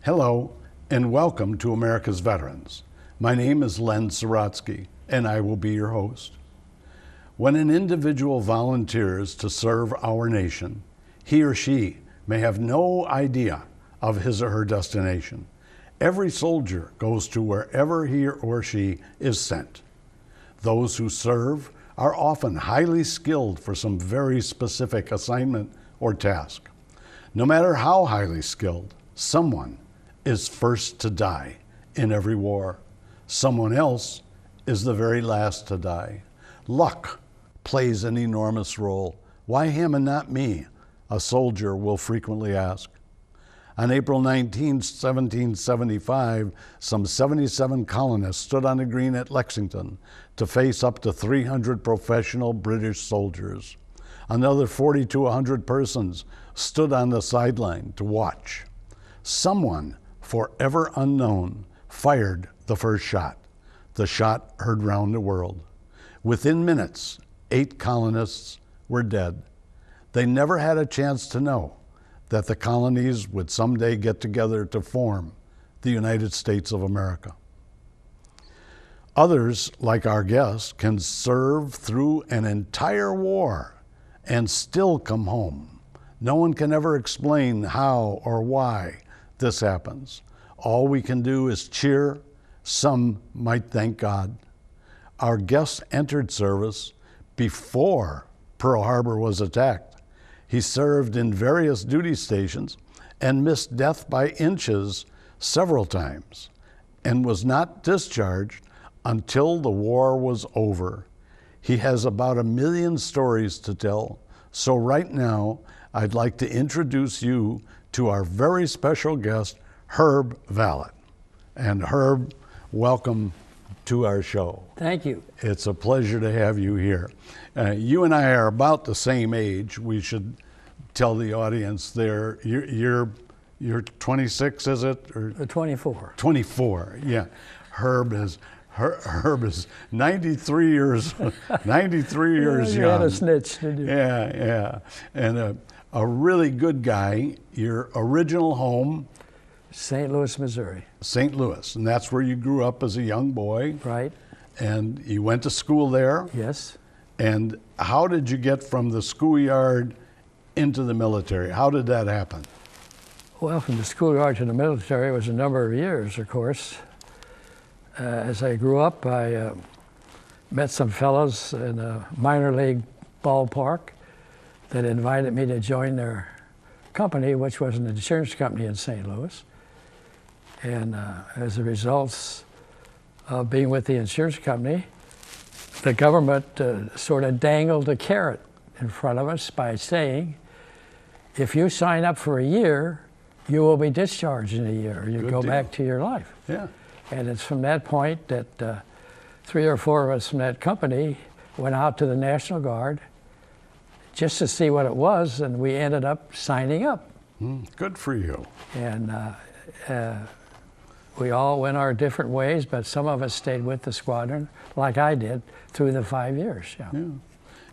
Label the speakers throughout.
Speaker 1: Hello, and welcome to America's Veterans. My name is Len Sorotsky, and I will be your host. When an individual volunteers to serve our nation, he or she may have no idea of his or her destination. Every soldier goes to wherever he or she is sent. Those who serve are often highly skilled for some very specific assignment or task. No matter how highly skilled, someone is first to die in every war. Someone else is the very last to die. Luck plays an enormous role. Why him and not me? A soldier will frequently ask. On April 19, 1775, some 77 colonists stood on the green at Lexington to face up to 300 professional British soldiers. Another 40 to 100 persons stood on the sideline to watch. Someone, forever unknown, fired the first shot. The shot heard round the world. Within minutes, 8 colonists were dead. They never had a chance to know that the colonies would someday get together to form the United States of America. Others, like our guest, can serve through an entire war and still come home. No one can ever explain how or why this happens. All we can do is cheer. Some might thank God. Our guest entered service before Pearl Harbor was attacked. He served in various duty stations and missed death by inches several times and was not discharged until the war was over. He has about 1 million stories to tell. So right now, I'd like to introduce you to our very special guest, Herb Vallat. And Herb, welcome to our show.
Speaker 2: Thank you.
Speaker 1: It's a pleasure to have you here. You and I are about the same age. We should tell the audience there. You're 26, is it? Or
Speaker 2: 24.
Speaker 1: 24. Yeah. Herb is 93 years. 93 years
Speaker 2: You
Speaker 1: young.
Speaker 2: had a snitch, did you?
Speaker 1: Yeah. And a really good guy. Your original home,
Speaker 2: St. Louis, Missouri.
Speaker 1: St. Louis, and that's where you grew up as a young boy.
Speaker 2: Right.
Speaker 1: And you went to school there.
Speaker 2: Yes.
Speaker 1: And how did you get from the schoolyard into the military? How did that happen?
Speaker 2: Well, from the schoolyard to the military was a number of years, of course. As I grew up, I met some fellows in a minor league ballpark that invited me to join their company, which was an insurance company in St. Louis. And as a result of being with the insurance company, the government sort of dangled a carrot in front of us by saying, if you sign up for a year, you will be discharged in a year. You
Speaker 1: Good
Speaker 2: go
Speaker 1: deal.
Speaker 2: back to your life.
Speaker 1: Yeah.
Speaker 2: And it's from that point that 3 or 4 of us from that company went out to the National Guard just to see what it was, and we ended up signing up.
Speaker 1: Good for you.
Speaker 2: And we all went our different ways, but some of us stayed with the squadron, like I did, through the 5 years. Yeah.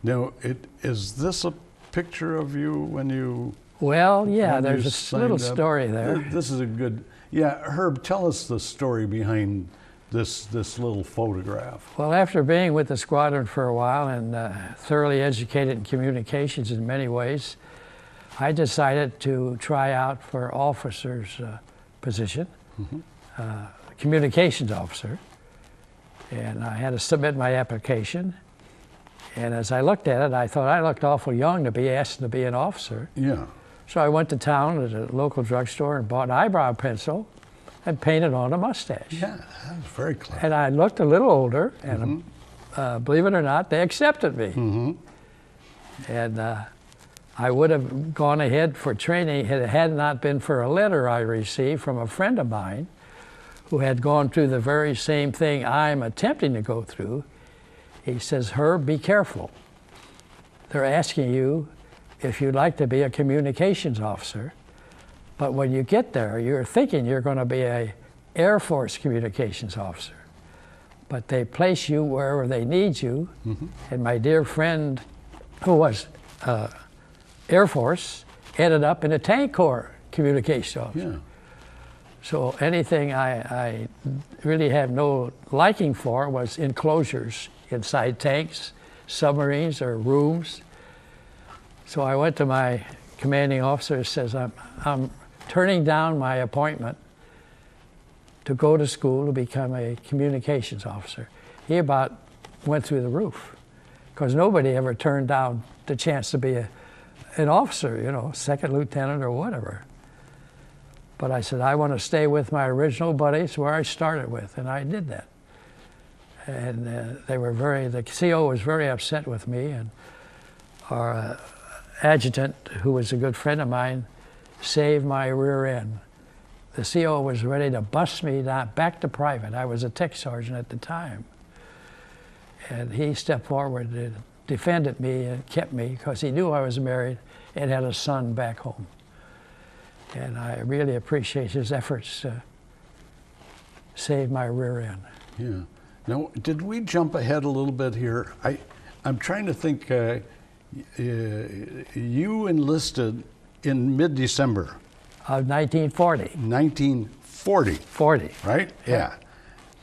Speaker 1: Now, is this a picture of you when you?
Speaker 2: Well, yeah,
Speaker 1: when you
Speaker 2: there's a
Speaker 1: signed
Speaker 2: little
Speaker 1: up?
Speaker 2: story there.
Speaker 1: This is a good. Yeah, Herb, tell us the story behind this little photograph.
Speaker 2: Well, after being with the squadron for a while and thoroughly educated in communications in many ways, I decided to try out for officer's position, communications officer. And I had to submit my application. And as I looked at it, I thought I looked awful young to be asked to be an officer.
Speaker 1: Yeah.
Speaker 2: So I went to town at a local drugstore and bought an eyebrow pencil and painted on a mustache.
Speaker 1: Yeah, that was very clever.
Speaker 2: And I looked a little older, and believe it or not, they accepted me. And I would have gone ahead for training had it not been for a letter I received from a friend of mine who had gone through the very same thing I'm attempting to go through. He says, Herb, be careful. They're asking you if you'd like to be a communications officer, but when you get there, you're thinking you're going to be an Air Force communications officer. But they place you wherever they need you. And my dear friend, who was Air Force, ended up in a Tank Corps communications officer.
Speaker 1: Yeah.
Speaker 2: So anything I really have no liking for was enclosures inside tanks, submarines, or rooms. So I went to my commanding officer and says, I'm turning down my appointment to go to school to become a communications officer. He about went through the roof, because nobody ever turned down the chance to be an officer, you know, second lieutenant or whatever. But I said, I want to stay with my original buddies where I started with, and I did that. And the CO was very upset with me, and our adjutant, who was a good friend of mine, saved my rear end. The CO was ready to bust me down, back to private. I was a tech sergeant at the time. And he stepped forward and defended me and kept me, because he knew I was married and had a son back home. And I really appreciate his efforts to save my rear end.
Speaker 1: Yeah. Now, did we jump ahead a little bit here? I'm trying to think. You enlisted in mid-December
Speaker 2: of 1940.
Speaker 1: 1940.
Speaker 2: 40.
Speaker 1: Right? Yeah.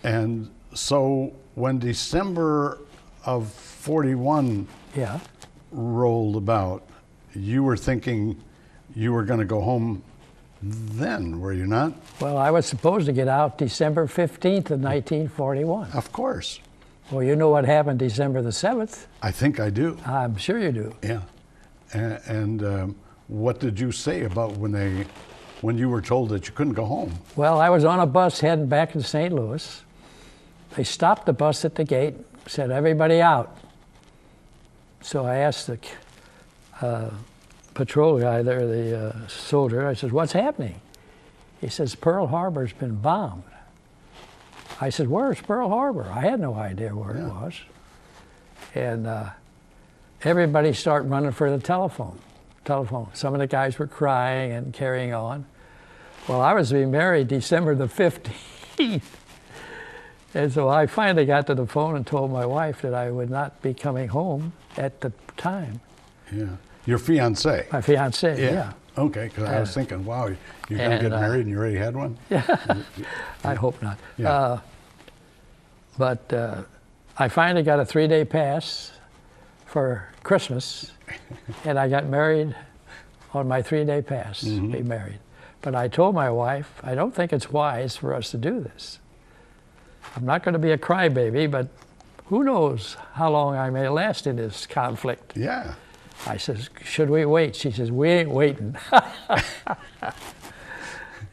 Speaker 1: And so when December of 41 rolled about, you were thinking you were going to go home then, were you not?
Speaker 2: Well, I was supposed to get out December 15th of 1941.
Speaker 1: Of course.
Speaker 2: Well, you know what happened December the 7th?
Speaker 1: I think I do.
Speaker 2: I'm sure you do.
Speaker 1: Yeah. And what did you say about when you were told that you couldn't go home?
Speaker 2: Well, I was on a bus heading back to St. Louis. They stopped the bus at the gate, said, everybody out. So I asked the patrol guy there, the soldier, I said, what's happening? He says, Pearl Harbor's been bombed. I said, where's Pearl Harbor? I had no idea where it was. And everybody started running for the telephone. Some of the guys were crying and carrying on. Well, I was to be married December the 15th. And so I finally got to the phone and told my wife that I would not be coming home at the time.
Speaker 1: Yeah. Your fiancé?
Speaker 2: My fiancé, yeah.
Speaker 1: Okay, because I was thinking, wow, you're going to get married and you already had one?
Speaker 2: Yeah. I hope not.
Speaker 1: Yeah.
Speaker 2: But I finally got a 3-day pass for Christmas, and I got married on my 3-day pass, to be married. But I told my wife, I don't think it's wise for us to do this. I'm not going to be a crybaby, but who knows how long I may last in this conflict.
Speaker 1: Yeah.
Speaker 2: I says, should we wait? She says, we ain't waiting.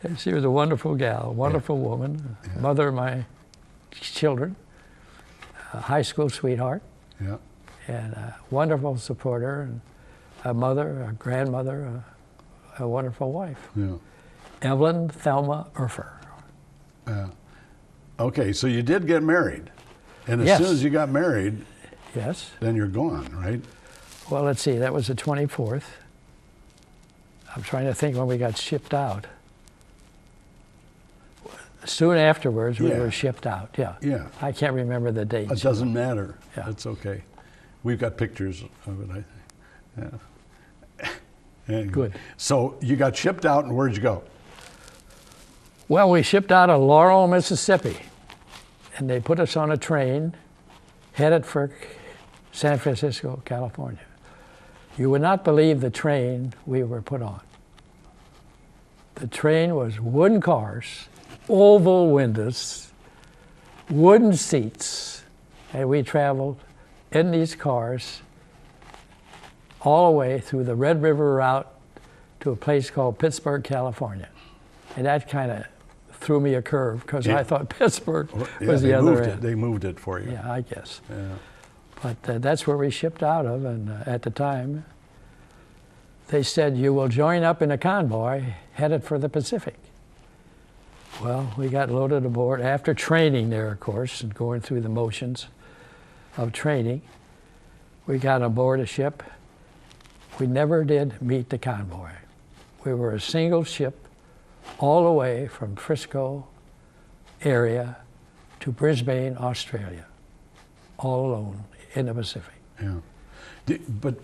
Speaker 2: And she was a wonderful gal, wonderful woman, mother of my children, a high school sweetheart, and a wonderful supporter, and a mother, a grandmother, a wonderful wife.
Speaker 1: Yeah.
Speaker 2: Evelyn Thelma Urfer.
Speaker 1: Okay, so you did get married. And as soon as you got married, then you're gone, right?
Speaker 2: Well, let's see, that was the 24th. I'm trying to think when we got shipped out. Soon afterwards, we were shipped out,
Speaker 1: Yeah.
Speaker 2: I can't remember the date.
Speaker 1: It doesn't matter.
Speaker 2: Yeah.
Speaker 1: That's okay. We've got pictures of it, I think. Yeah. Anyway.
Speaker 2: Good.
Speaker 1: So you got shipped out, and where'd you go?
Speaker 2: Well, we shipped out of Laurel, Mississippi, and they put us on a train headed for San Francisco, California. You would not believe the train we were put on. The train was wooden cars, oval windows, wooden seats, and we traveled in these cars all the way through the Red River route to a place called Pittsburgh, California. And that kind of threw me a curve, because I thought Pittsburgh was the other end.
Speaker 1: They moved it for you.
Speaker 2: Yeah, I guess.
Speaker 1: Yeah.
Speaker 2: But that's where we shipped out of, and at the time, they said, you will join up in a convoy headed for the Pacific. Well, we got loaded aboard after training there, of course, and going through the motions of training. We got aboard a ship. We never did meet the convoy. We were a single ship all the way from Frisco area to Brisbane, Australia, all alone in the Pacific.
Speaker 1: Yeah. But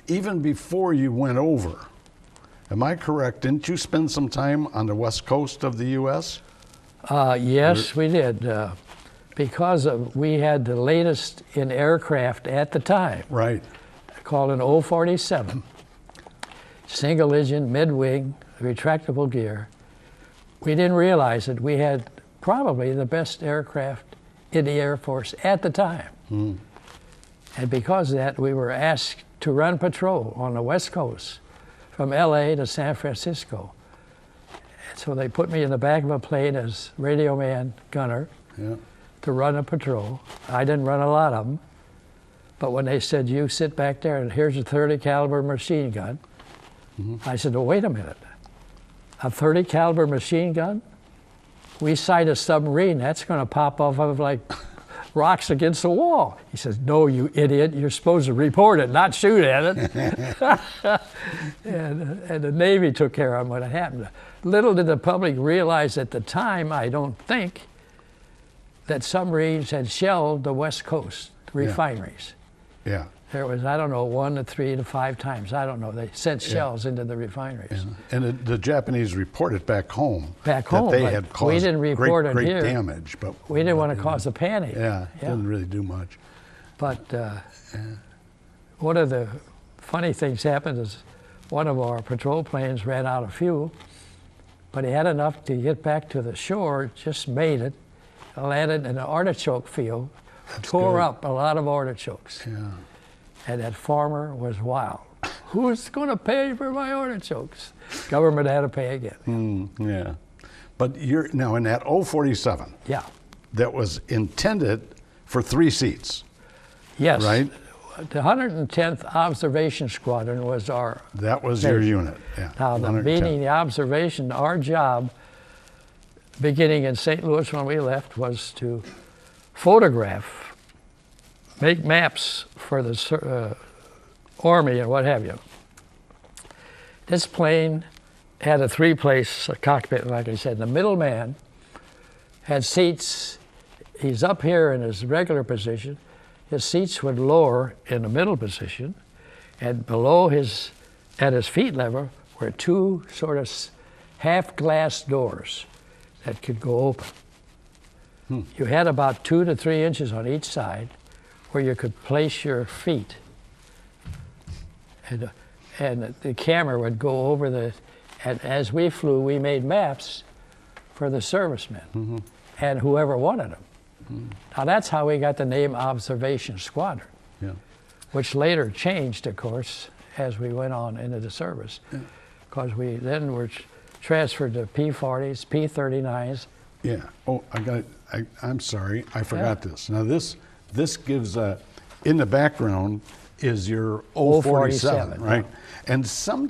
Speaker 1: even before you went over, Am I correct? Didn't you spend some time on the west coast of the U.S.?
Speaker 2: Yes, we did. Because we had the latest in aircraft at the time.
Speaker 1: Right.
Speaker 2: Called an 047. Single engine, mid-wing, retractable gear. We didn't realize that we had probably the best aircraft in the Air Force at the time.
Speaker 1: Mm.
Speaker 2: And because of that, we were asked to run patrol on the West Coast from LA to San Francisco. And so they put me in the back of a plane as radio man, gunner, to run a patrol. I didn't run a lot of them, but when they said, you sit back there and here's a 30 caliber machine gun, I said, well, wait a minute. A 30 caliber machine gun? We sight a submarine, that's going to pop off of like rocks against the wall. He says, no, you idiot, you're supposed to report it, not shoot at it. and the Navy took care of what had happened. Little did the public realize at the time, I don't think, that submarines had shelled the West Coast refineries.
Speaker 1: Yeah.
Speaker 2: There was, I don't know, 1 to 3 to 5 times, I don't know, they sent shells into the refineries.
Speaker 1: Yeah. And the Japanese reported back home.
Speaker 2: Back home,
Speaker 1: that they had caused
Speaker 2: we didn't report
Speaker 1: great
Speaker 2: it here.
Speaker 1: damage. But
Speaker 2: we didn't want to cause a panic.
Speaker 1: Yeah, didn't really do much.
Speaker 2: But one of the funny things happened is one of our patrol planes ran out of fuel, but he had enough to get back to the shore, just made it, landed in an artichoke field, tore up a lot of artichokes. Yeah. And that farmer was wild. Who's going to pay for my artichokes? Government had to pay again.
Speaker 1: Yeah. But you're now in that 047.
Speaker 2: Yeah.
Speaker 1: That was intended for 3 seats.
Speaker 2: Yes.
Speaker 1: Right?
Speaker 2: The 110th Observation Squadron was our
Speaker 1: That was your unit. Yeah.
Speaker 2: Now, meaning the observation, our job, beginning in St. Louis when we left, was to photograph, make maps for the Army and what have you. This plane had a 3-place cockpit, like I said. The middleman had seats. He's up here in his regular position. His seats would lower in the middle position, and below at his feet level, were 2 sort of half-glass doors that could go open. You had about 2 to 3 inches on each side where you could place your feet. And the camera would go over and as we flew, we made maps for the servicemen and whoever wanted them. Now that's how we got the name Observation Squadron, which later changed, of course, as we went on into the service, because we then were transferred to P-40s, P-39s.
Speaker 1: Yeah. Oh, I'm sorry, I forgot this. Now this gives in the background is your 047, right? And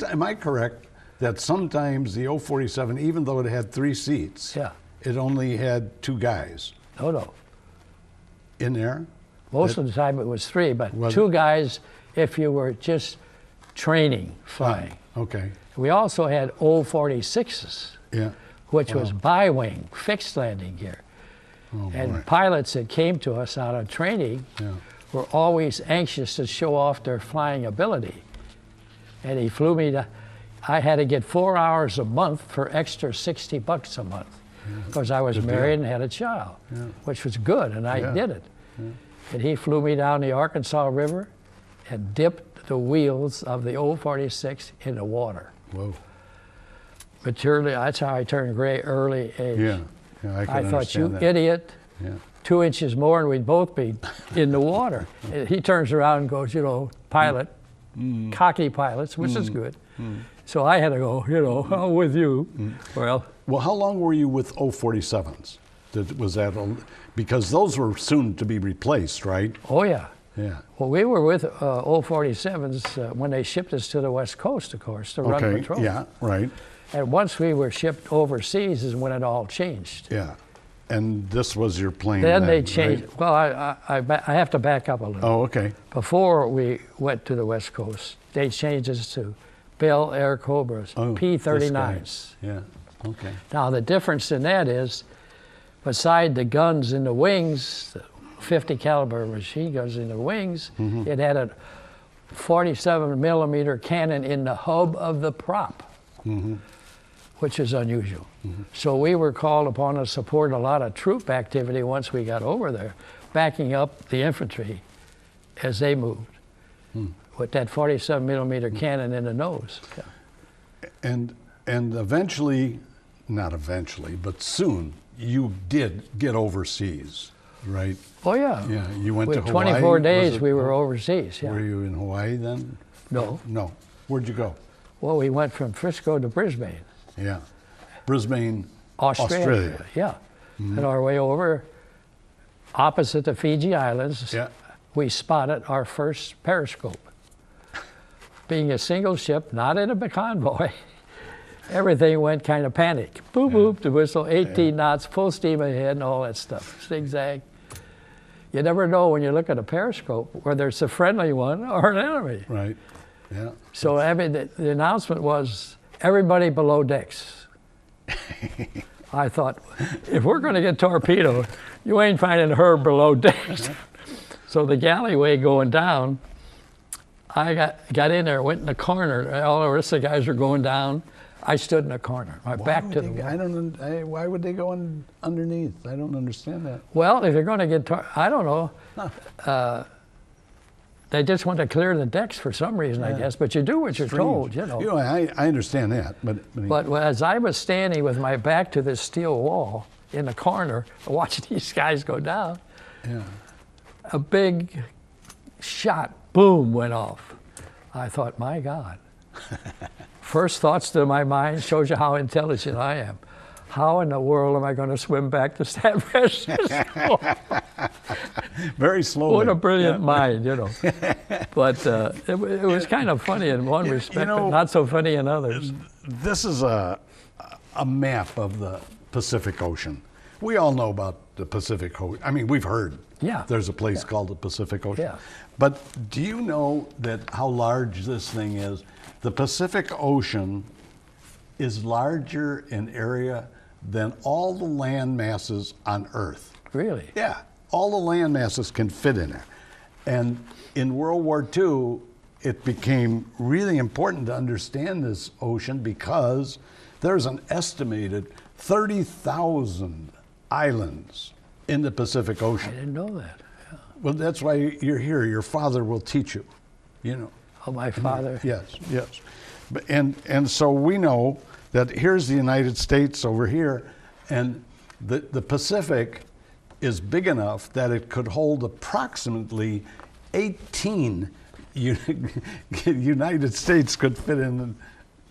Speaker 1: am I correct that sometimes the 047, even though it had 3 seats, it only had 2 guys?
Speaker 2: No.
Speaker 1: In there?
Speaker 2: Most of the time it was 3, but 2 guys if you were just training flying.
Speaker 1: Okay.
Speaker 2: We also had 046s, which was bi-wing, fixed landing gear. And pilots that came to us out of training were always anxious to show off their flying ability. And he flew me I had to get 4 hours a month for extra $60 a month because I was married and had a child, which was good, and I did it. And he flew me down the Arkansas River and dipped the wheels of the 046 in the water.
Speaker 1: Whoa.
Speaker 2: Materially, that's how I turned gray early age.
Speaker 1: I
Speaker 2: thought, you
Speaker 1: that.
Speaker 2: idiot, 2 inches more and we'd both be in the water. He turns around and goes, pilot, cocky pilots, which is good. So I had to go, I'm with you. Well,
Speaker 1: how long were you with 047s? Was that because those were soon to be replaced, right?
Speaker 2: Oh, yeah.
Speaker 1: Yeah.
Speaker 2: Well, we were with 047s when they shipped us to the West Coast, of course, to run patrol.
Speaker 1: Yeah, right.
Speaker 2: And once we were shipped overseas is when it all changed.
Speaker 1: Yeah. And this was your plane
Speaker 2: then they changed. Right? Well, I have to back up a little.
Speaker 1: Oh, okay.
Speaker 2: Before we went to the West Coast, they changed us to Bell Air Cobras, P-39s.
Speaker 1: Yeah, okay.
Speaker 2: Now, the difference in that is, beside the guns in the wings, the 50 caliber machine guns in the wings, it had a 47 millimeter cannon in the hub of the prop. which is unusual. So we were called upon to support a lot of troop activity once we got over there, backing up the infantry as they moved with that 47 millimeter cannon in the nose.
Speaker 1: And eventually, not eventually, but soon, you did get overseas, right?
Speaker 2: Oh yeah.
Speaker 1: Yeah, you went to
Speaker 2: With
Speaker 1: Hawaii.
Speaker 2: 24 days we were overseas. Yeah.
Speaker 1: Were you in Hawaii then?
Speaker 2: No.
Speaker 1: No. Where'd you go?
Speaker 2: Well, we went from Frisco to Brisbane.
Speaker 1: Yeah. Brisbane,
Speaker 2: Australia. Yeah. And our way over, opposite the Fiji Islands,
Speaker 1: Yeah.
Speaker 2: we spotted our first periscope. Being a single ship, not in a convoy, everything went kind of panic. Boop, boop, the whistle, 18 knots, full steam ahead, and all that stuff. Zigzag. You never know when you look at a periscope whether it's a friendly one or an enemy.
Speaker 1: Right. Yeah.
Speaker 2: So I mean, the announcement was everybody below decks. I thought, if we're going to get torpedoed, you ain't finding her below decks. So the galleyway going down, I got in there, went in the corner. All the rest of the guys were going down. I stood in the corner, my back to the wall.
Speaker 1: Why would they go underneath? I don't understand that.
Speaker 2: Well, if you're going to get, I don't know. They just want to clear the decks for some reason, I guess. But you do what you're told, you know.
Speaker 1: I understand that,
Speaker 2: But as I was standing with my back to this steel wall in the corner, watching these guys go down, a big shot, boom, went off. I thought, my God. First thoughts to my mind, shows you how intelligent I am. How in the world am I going to swim back to San Francisco?
Speaker 1: Very slowly.
Speaker 2: What a brilliant mind, you know. But it was kind of funny in one respect, but not so funny in others.
Speaker 1: This is a map of the Pacific Ocean. We all know about the Pacific Ocean. I mean, we've heard there's a place called the Pacific Ocean.
Speaker 2: Yeah.
Speaker 1: But do you know how large this thing is? The Pacific Ocean is larger in area than all the land masses on Earth.
Speaker 2: Really?
Speaker 1: Yeah, all the land masses can fit in there. And in World War II, it became really important to understand this ocean because there's an estimated 30,000 islands in the Pacific Ocean.
Speaker 2: I didn't know that. Yeah.
Speaker 1: Well, that's why you're here. Your father will teach you, you know.
Speaker 2: Oh, my father?
Speaker 1: Yes, yes. And so we know that here's the United States over here, and the Pacific is big enough that it could hold approximately 18 United States could fit in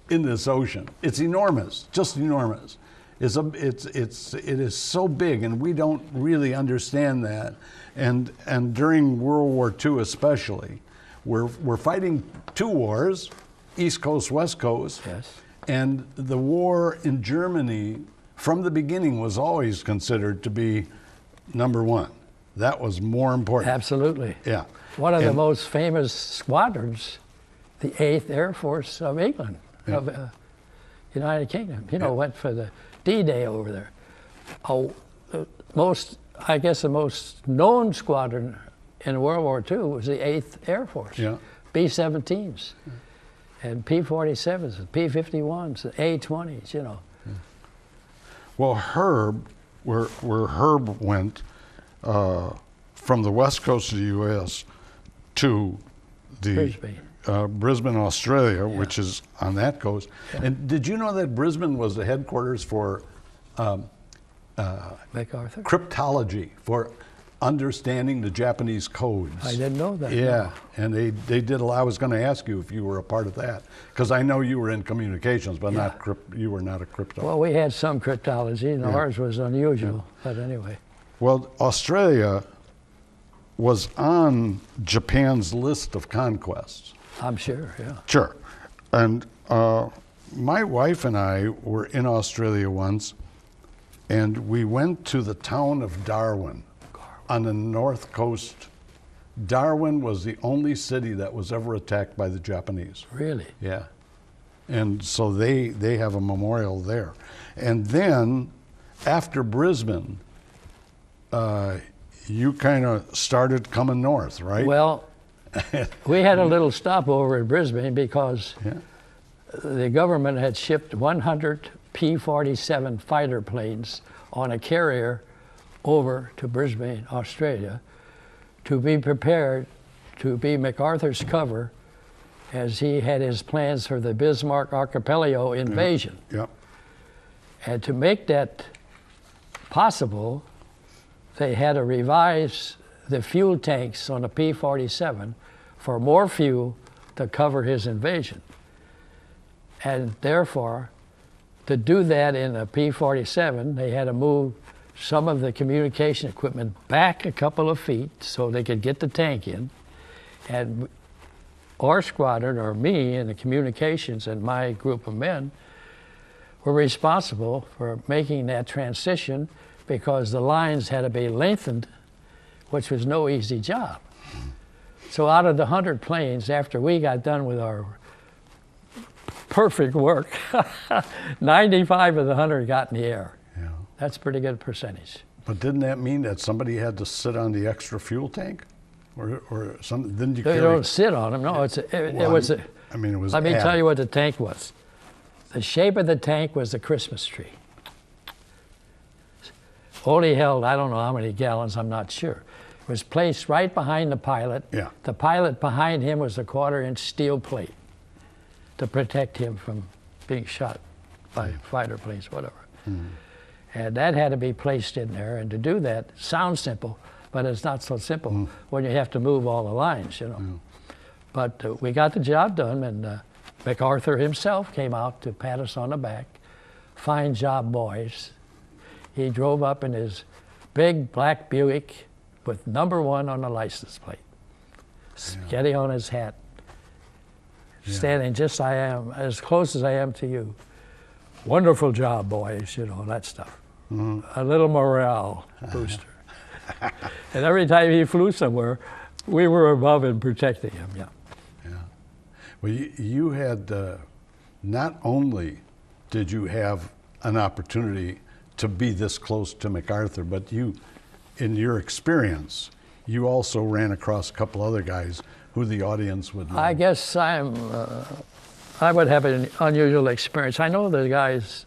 Speaker 1: this ocean. It's enormous, just enormous. It is so big, and we don't really understand that. And during World War II especially, we're fighting two wars, East Coast, West Coast.
Speaker 2: Yes.
Speaker 1: And the war in Germany, from the beginning, was always considered to be number one. That was more important.
Speaker 2: Absolutely.
Speaker 1: Yeah.
Speaker 2: One of the most famous squadrons, the 8th Air Force of England, of United Kingdom, went for the D-Day over there. The most known squadron in World War II was the 8th Air Force.
Speaker 1: Yeah.
Speaker 2: B-17s. And P-47s, and P-51s, and A-20s, you know.
Speaker 1: Well, Herb, where Herb went from the west coast of the U.S. to the Brisbane, Australia, which is on that coast. Yeah. And did you know that Brisbane was the headquarters for
Speaker 2: MacArthur?
Speaker 1: Cryptology, for understanding the Japanese codes?
Speaker 2: I didn't know that.
Speaker 1: Yeah, no. And they did a lot. I was going to ask you if you were a part of that, because I know you were in communications, but you were not a cryptologist.
Speaker 2: Well, we had some cryptology, and ours was unusual, but anyway.
Speaker 1: Well, Australia was on Japan's list of conquests.
Speaker 2: I'm sure, yeah.
Speaker 1: Sure. And my wife and I were in Australia once, and we went to the town of Darwin on the north coast. Darwin was the only city that was ever attacked by the Japanese.
Speaker 2: Really?
Speaker 1: Yeah. And so they have a memorial there. And then after Brisbane, you kind of started coming north, right?
Speaker 2: Well, we had a little stopover in Brisbane because the government had shipped 100 P-47 fighter planes on a carrier over to Brisbane, Australia, to be prepared to be MacArthur's cover as he had his plans for the Bismarck Archipelago invasion.
Speaker 1: Yeah.
Speaker 2: And to make that possible, they had to revise the fuel tanks on the P-47 for more fuel to cover his invasion. And therefore, to do that in a P-47, they had to move some of the communication equipment back a couple of feet so they could get the tank in. And our squadron, or me and the communications and my group of men, were responsible for making that transition because the lines had to be lengthened, which was no easy job. So out of the 100 planes, after we got done with our perfect work, 95 of the 100 got in the air.
Speaker 1: Yeah.
Speaker 2: That's a pretty good percentage.
Speaker 1: But didn't that mean that somebody had to sit on the extra fuel tank? Or something? Didn't you
Speaker 2: They
Speaker 1: carry?
Speaker 2: don't sit on them. No, it was a,
Speaker 1: I mean, it was
Speaker 2: let me
Speaker 1: added.
Speaker 2: tell you what the tank was. The shape of the tank was a Christmas tree. Only held, I don't know how many gallons, I'm not sure. It was placed right behind the pilot.
Speaker 1: Yeah.
Speaker 2: The pilot behind him was a 1/4-inch steel plate to protect him from being shot by fighter planes, whatever. And that had to be placed in there. And to do that sounds simple, but it's not so simple when you have to move all the lines, you know. But we got the job done, and MacArthur himself came out to pat us on the back. Fine job, boys. He drove up in his big black Buick with #1 on the license plate, spaghetti on his hat, standing just I am, as close as I am to you. Wonderful job, boys, you know, that stuff. A little morale booster. And every time he flew somewhere, we were above and protecting him, yeah.
Speaker 1: Well, you had, not only did you have an opportunity to be this close to MacArthur, but you, in your experience, you also ran across a couple other guys who the audience would know.
Speaker 2: I guess I would have an unusual experience. I know the guys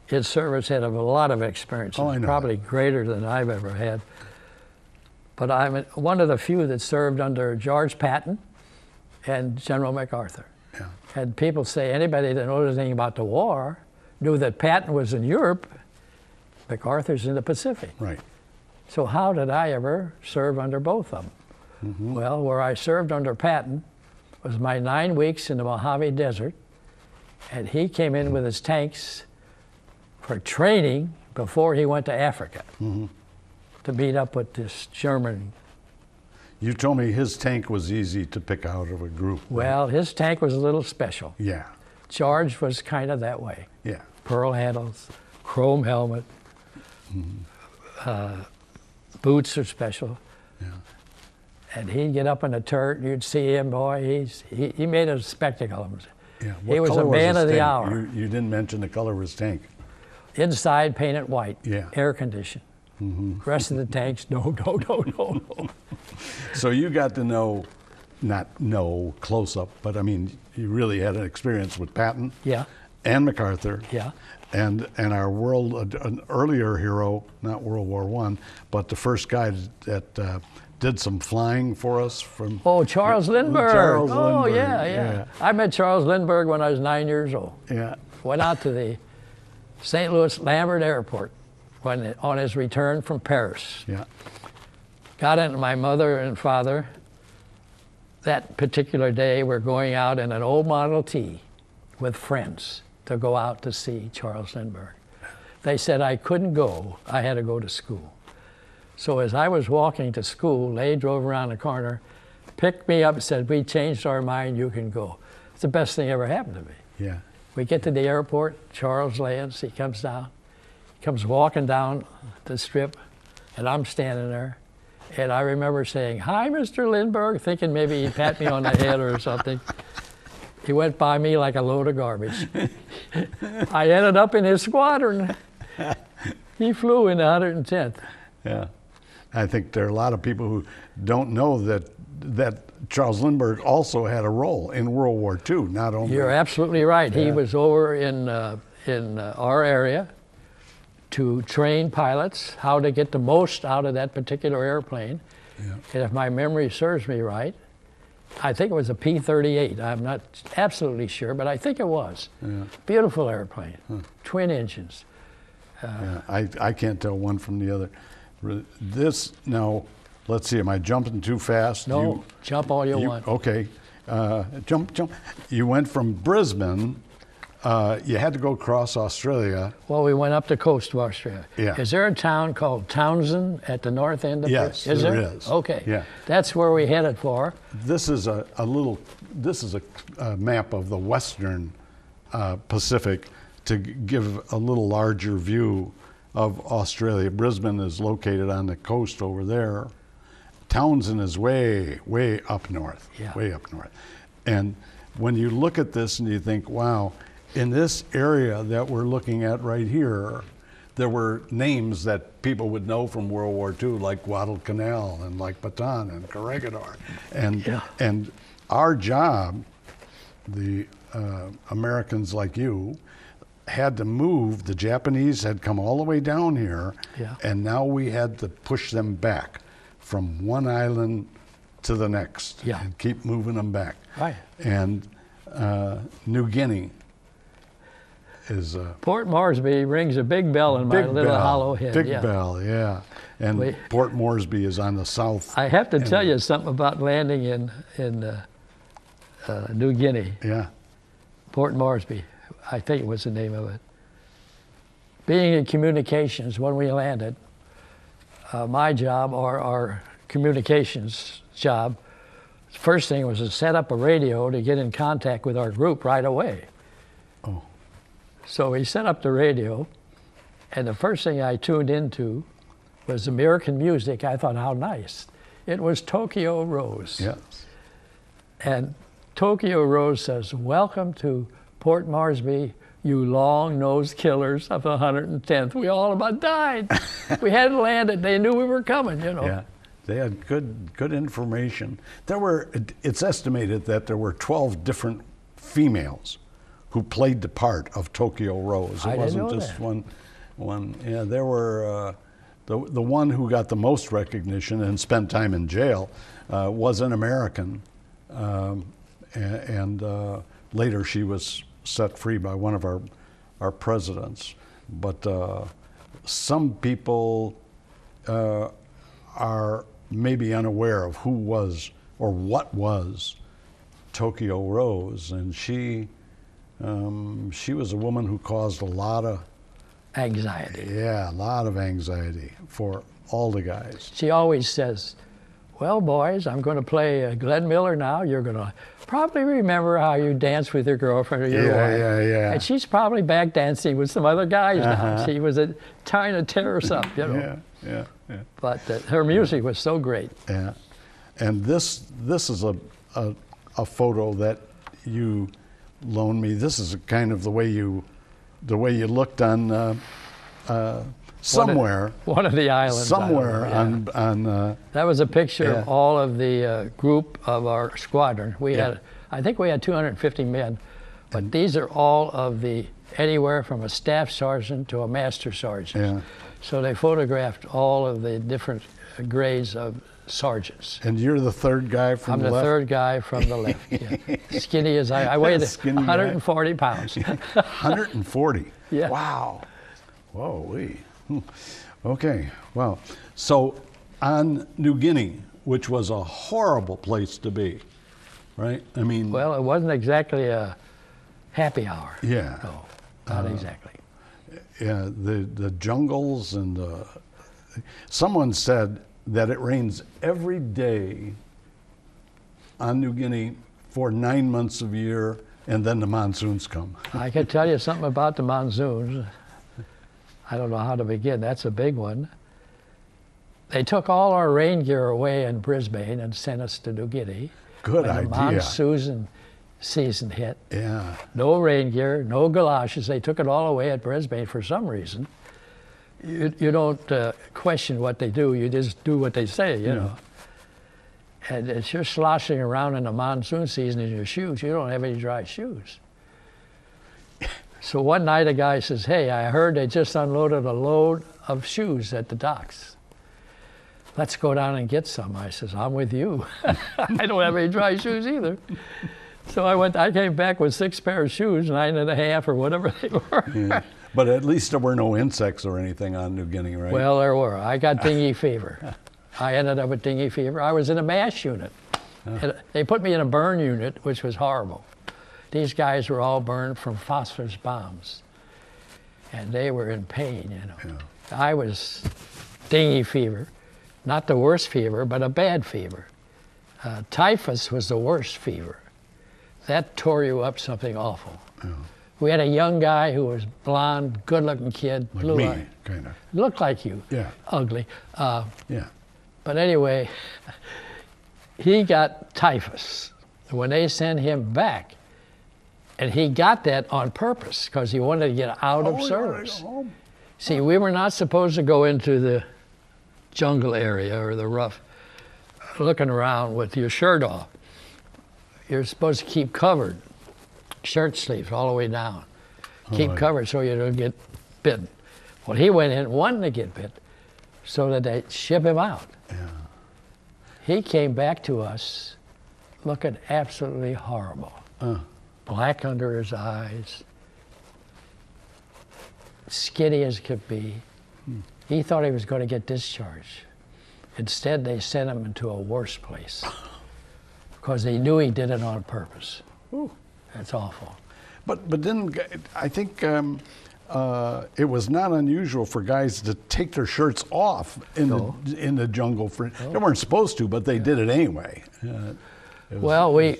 Speaker 2: in service had a lot of experience,
Speaker 1: I know
Speaker 2: probably
Speaker 1: that.
Speaker 2: greater than I've ever had. But I'm one of the few that served under George Patton and General MacArthur.
Speaker 1: Yeah.
Speaker 2: And people say anybody that knows anything about the war knew that Patton was in Europe, MacArthur's in the Pacific.
Speaker 1: Right.
Speaker 2: So how did I ever serve under both of them? Well, where I served under Patton was my 9 weeks in the Mojave Desert, and he came in with his tanks for training before he went to Africa to meet up with this German.
Speaker 1: You told me his tank was easy to pick out of a group.
Speaker 2: Well, his tank was a little special.
Speaker 1: Yeah.
Speaker 2: George was kind of that way.
Speaker 1: Yeah.
Speaker 2: Pearl handles, chrome helmet, boots are special.
Speaker 1: Yeah.
Speaker 2: And he'd get up in the turret, and you'd see him, boy, he made a spectacle of himself.
Speaker 1: Yeah.
Speaker 2: He was a
Speaker 1: color
Speaker 2: man
Speaker 1: his
Speaker 2: of the
Speaker 1: tank?
Speaker 2: hour.
Speaker 1: You didn't mention the color of his tank.
Speaker 2: Inside painted white,
Speaker 1: Yeah.
Speaker 2: air conditioned. Rest of the tanks, no.
Speaker 1: So you got to know, not know close up, but I mean, you really had an experience with Patton
Speaker 2: Yeah,
Speaker 1: and MacArthur.
Speaker 2: yeah.
Speaker 1: And our an earlier hero, not World War I, but the first guy that did some flying for us from.
Speaker 2: Oh, Charles Lindbergh.
Speaker 1: Charles
Speaker 2: Oh,
Speaker 1: Lindbergh,
Speaker 2: yeah. I met Charles Lindbergh when I was 9 years old.
Speaker 1: Yeah.
Speaker 2: Went out to the St. Louis Lambert Airport on his return from Paris.
Speaker 1: Yeah.
Speaker 2: Got into my mother and father. That particular day, we're going out in an old Model T with friends to go out to see Charles Lindbergh. They said I couldn't go. I had to go to school. So as I was walking to school, they drove around the corner, picked me up and said, "We changed our mind, you can go." It's the best thing ever happened to me.
Speaker 1: Yeah.
Speaker 2: We get to the airport, Charles lands, he comes down, comes walking down the strip, and I'm standing there. And I remember saying, "Hi, Mr. Lindbergh," thinking maybe he'd pat me on the head or something. He went by me like a load of garbage. I ended up in his squadron. He flew in the 110th.
Speaker 1: Yeah. I think there are a lot of people who don't know that that Charles Lindbergh also had a role in World War II, not only.
Speaker 2: You're absolutely right.
Speaker 1: Yeah.
Speaker 2: He was over in our area to train pilots how to get the most out of that particular airplane.
Speaker 1: Yeah.
Speaker 2: And if my memory serves me right, I think it was a P-38. I'm not absolutely sure, but I think it was.
Speaker 1: Yeah.
Speaker 2: Beautiful airplane, twin engines.
Speaker 1: Yeah, I can't tell one from the other. This, now, let's see, am I jumping too fast?
Speaker 2: No, jump all you want.
Speaker 1: Okay, jump. You went from Brisbane, you had to go across Australia.
Speaker 2: Well, we went up the coast of Australia.
Speaker 1: Yeah.
Speaker 2: Is there a town called Townsend at the north end of
Speaker 1: Yes,
Speaker 2: Is
Speaker 1: there
Speaker 2: there?
Speaker 1: is.
Speaker 2: Okay.
Speaker 1: Yeah.
Speaker 2: That's where we headed for.
Speaker 1: This is a map of the western Pacific to give a little larger view of Australia. Brisbane is located on the coast over there. Townsend is way up north,
Speaker 2: Yeah.
Speaker 1: way up north. And when you look at this and you think, wow, in this area that we're looking at right here, there were names that people would know from World War II, like Guadalcanal and like Bataan and Corregidor. And our job, the Americans like you, had to move. The Japanese had come all the way down here, and now we had to push them back from one island to the next and keep moving them back.
Speaker 2: Right.
Speaker 1: And New Guinea is
Speaker 2: Port Moresby rings a big bell in my little hollow head.
Speaker 1: Big bell, yeah. And Port Moresby is on the south.
Speaker 2: I have to tell you something about landing in New Guinea.
Speaker 1: Yeah.
Speaker 2: Port Moresby, I think was the name of it. Being in communications, when we landed, my job, or our communications job, first thing was to set up a radio to get in contact with our group right away.
Speaker 1: Oh.
Speaker 2: So we set up the radio, and the first thing I tuned into was American music. I thought, how nice. It was Tokyo Rose.
Speaker 1: Yes.
Speaker 2: And Tokyo Rose says, "Welcome to Port Moresby, you long-nosed killers of the 110th." We all about died. We hadn't landed. They knew we were coming, you know.
Speaker 1: Yeah, they had good information. It's estimated that there were 12 different females who played the part of Tokyo Rose. It wasn't just one. Yeah, there were the one who got the most recognition and spent time in jail was an American, and later she was set free by one of our presidents. But some people are maybe unaware of who was or what was Tokyo Rose, and she was a woman who caused a lot of
Speaker 2: anxiety.
Speaker 1: Yeah, a lot of anxiety for all the guys.
Speaker 2: She always says, "Well, boys, I'm going to play Glenn Miller now. You're going to probably remember how you danced with your girlfriend or your wife."
Speaker 1: Yeah.
Speaker 2: And she's probably back dancing with some other guys now. She was trying to tear us up, you know.
Speaker 1: Yeah.
Speaker 2: But her music was so great.
Speaker 1: Yeah, and this is a photo that you loaned me. This is kind of the way you looked on somewhere.
Speaker 2: One of the islands.
Speaker 1: Somewhere on.
Speaker 2: That was a picture of all of the group of our squadron. I think we had 250 men, but these are all of anywhere from a staff sergeant to a master sergeant.
Speaker 1: Yeah.
Speaker 2: So they photographed all of the different grades of sergeants.
Speaker 1: And you're the third guy from the left?
Speaker 2: I'm the third guy from the left. Yeah. Skinny as I weighed 140 pounds.
Speaker 1: 140?
Speaker 2: Yeah.
Speaker 1: Wow. Whoa-wee. Okay, well, so on New Guinea, which was a horrible place to be, right? I mean...
Speaker 2: Well, it wasn't exactly a happy hour.
Speaker 1: Yeah.
Speaker 2: No, not exactly.
Speaker 1: Yeah, the jungles and someone said that it rains every day on New Guinea for 9 months of the year, and then the monsoons come.
Speaker 2: I can tell you something about the monsoons. I don't know how to begin. That's a big one. They took all our rain gear away in Brisbane and sent us to New Guinea.
Speaker 1: Good idea.
Speaker 2: The monsoon season hit.
Speaker 1: Yeah.
Speaker 2: No rain gear, no galoshes. They took it all away at Brisbane for some reason. You don't question what they do. You just do what they say, you know. And if you're sloshing around in the monsoon season in your shoes, you don't have any dry shoes. So one night a guy says, hey, I heard they just unloaded a load of shoes at the docks. Let's go down and get some. I says, I'm with you. I don't have any dry shoes either. So I came back with 6 pairs of shoes, 9.5 or whatever they were.
Speaker 1: Yeah. But at least there were no insects or anything on New Guinea, right?
Speaker 2: Well, there were. I got dengue fever. I ended up with dengue fever. I was in a MASH unit. They put me in a burn unit, which was horrible. These guys were all burned from phosphorus bombs. And they were in pain, you know. Yeah. I was dengue fever. Not the worst fever, but a bad fever. Typhus was the worst fever. That tore you up something awful. Yeah. We had a young guy who was blonde, good-looking kid,
Speaker 1: like
Speaker 2: blue
Speaker 1: me,
Speaker 2: eye.
Speaker 1: kind of.
Speaker 2: Looked like you.
Speaker 1: Yeah.
Speaker 2: Ugly.
Speaker 1: Yeah.
Speaker 2: But anyway, he got typhus. When they sent him back, and he got that on purpose because he wanted to get out of service. See, we were not supposed to go into the jungle area or the rough, looking around with your shirt off. You're supposed to keep covered, shirt sleeves all the way down. Keep covered so you don't get bitten. Well, he went in wanting to get bit so that they ship him out. Yeah. He came back to us looking absolutely horrible. Black under his eyes, skinny as could be. He thought he was going to get discharged. Instead, they sent him into a worse place because they knew he did it on purpose. Ooh. That's awful.
Speaker 1: But then I think it was not unusual for guys to take their shirts off in the jungle. They weren't supposed to, but they did it anyway.
Speaker 2: Well, we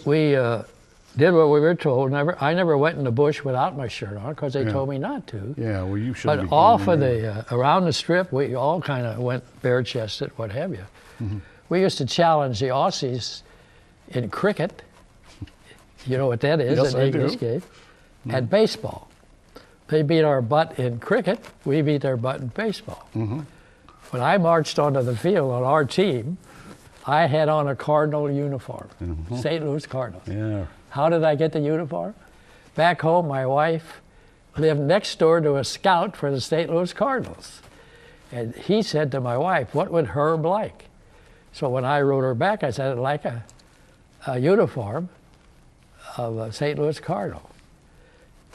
Speaker 2: did what we were told. I never went in the bush without my shirt on because they told me not to.
Speaker 1: Yeah, well, you should.
Speaker 2: But off of around the strip, we all kind of went bare-chested, what have you. Mm-hmm. We used to challenge the Aussies in cricket. You know what that is?
Speaker 1: Yes,
Speaker 2: an
Speaker 1: I
Speaker 2: English
Speaker 1: do.
Speaker 2: game. And baseball. They beat our butt in cricket. We beat their butt in baseball. Mm-hmm. When I marched onto the field on our team, I had on a Cardinal uniform, St. Louis Cardinals.
Speaker 1: Yeah.
Speaker 2: How did I get the uniform? Back home, my wife lived next door to a scout for the St. Louis Cardinals. And he said to my wife, what would Herb like? So when I wrote her back, I said, I'd like a uniform of a St. Louis Cardinal.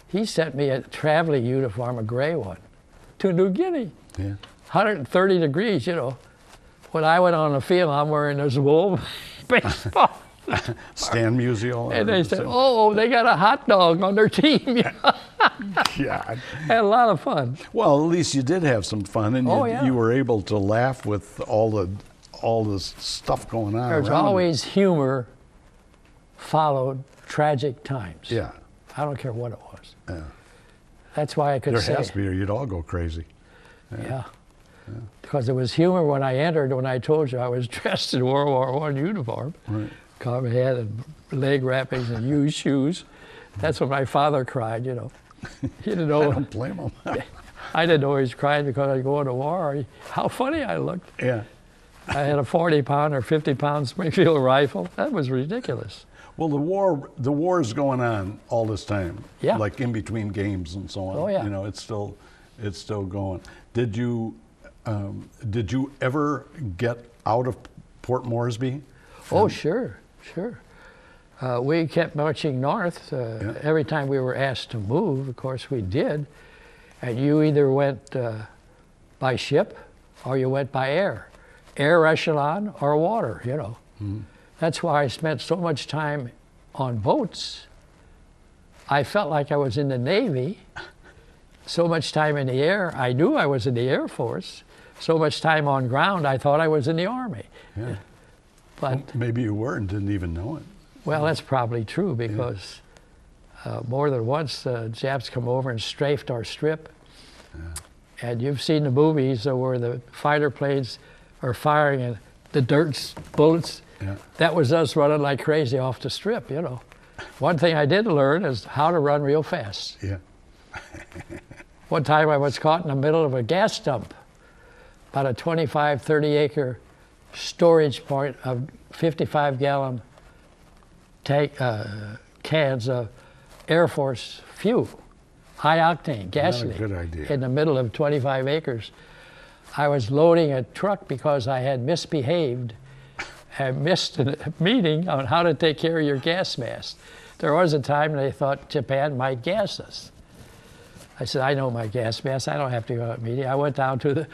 Speaker 2: He sent me a traveling uniform, a gray one, to New Guinea. Yeah. 130 degrees, you know. When I went on the field, I'm wearing this wool baseball.
Speaker 1: Stan Musial.
Speaker 2: And they said, they got a hot dog on their team.
Speaker 1: Yeah.
Speaker 2: Had a lot of fun.
Speaker 1: Well, at least you did have some fun, and you were able to laugh with all the stuff going on.
Speaker 2: There's always humor followed tragic times.
Speaker 1: Yeah.
Speaker 2: I don't care what it was.
Speaker 1: Yeah.
Speaker 2: That's why I could say.
Speaker 1: There has to be, or you'd all go crazy.
Speaker 2: Yeah. Because there was humor when I entered, when I told you I was dressed in World War I uniform. Right. Covered head and leg wrappings and used shoes. That's when my father cried, you know. He didn't know.
Speaker 1: I don't blame him.
Speaker 2: I didn't know he was crying because I was going to war. How funny I looked.
Speaker 1: Yeah.
Speaker 2: I had a 40-pound or 50-pound Springfield rifle. That was ridiculous.
Speaker 1: Well, the war is going on all this time.
Speaker 2: Yeah.
Speaker 1: Like in between games and so on.
Speaker 2: Oh, yeah.
Speaker 1: You know, it's still going. Did you ever get out of Port Moresby?
Speaker 2: Oh, sure. We kept marching north. Every time we were asked to move, of course we did. And you either went by ship or you went by air echelon or water, you know. Mm-hmm. That's why I spent so much time on boats. I felt like I was in the Navy. So much time in the air, I knew I was in the Air Force. So much time on ground, I thought I was in the Army.
Speaker 1: Yeah.
Speaker 2: But
Speaker 1: well, maybe you were and didn't even know it.
Speaker 2: Well, that's probably true because more than once Japs come over and strafed our strip. Yeah. And you've seen the movies where the fighter planes are firing and the dirt bullets. Yeah. That was us running like crazy off the strip, you know. One thing I did learn is how to run real fast.
Speaker 1: Yeah.
Speaker 2: One time I was caught in the middle of a gas dump, about a 25, 30 acre storage point of 55-gallon cans of Air Force fuel, high-octane gasoline.
Speaker 1: Not a good idea.
Speaker 2: In the middle of 25 acres. I was loading a truck because I had misbehaved. I missed a meeting on how to take care of your gas mask. There was a time they thought Japan might gas us. I said, I know my gas mask. I don't have to go to a meeting. I went down to the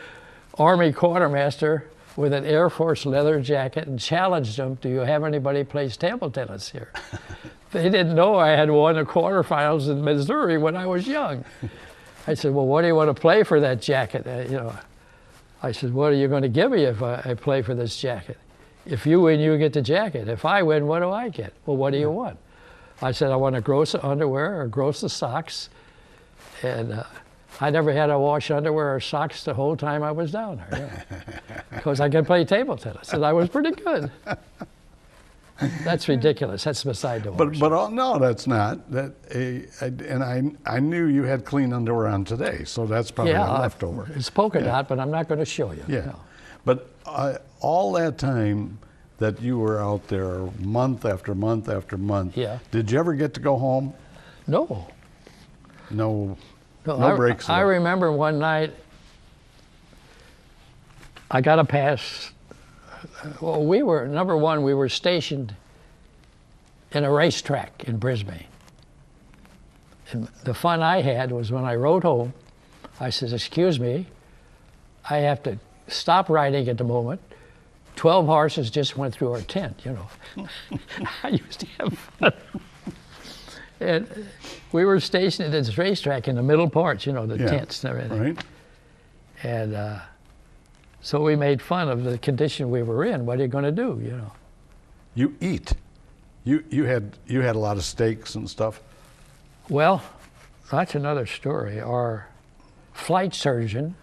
Speaker 2: Army quartermaster with an Air Force leather jacket and challenged him, do you have anybody plays table tennis here? They didn't know I had won the quarterfinals in Missouri when I was young. I said, well, what do you want to play for that jacket? I said, what are you going to give me if I play for this jacket? If you win, you get the jacket. If I win, what do I get? Well, what do you want? I said, I want a gross of underwear or gross of socks. And I never had to wash underwear or socks the whole time I was down there, because I could play table tennis, and I was pretty good. That's ridiculous. That's beside the point.
Speaker 1: But no, that's not. I knew you had clean underwear on today, so that's probably a leftover.
Speaker 2: It's polka dot, but I'm not going to show you.
Speaker 1: Yeah,
Speaker 2: no.
Speaker 1: But all that time that you were out there, month after month after month, did you ever get to go home?
Speaker 2: No.
Speaker 1: No breaks.
Speaker 2: I remember one night I got a pass. Well, we were stationed in a racetrack in Brisbane. And the fun I had was when I rode home, I said, excuse me, I have to stop riding at the moment. 12 horses just went through our tent, I used to have fun. And we were stationed at this racetrack in the middle parts, the tents and everything.
Speaker 1: Right.
Speaker 2: And so we made fun of the condition we were in. What are you going to do,
Speaker 1: You eat. You had a lot of steaks and stuff.
Speaker 2: Well, that's another story. Our flight surgeon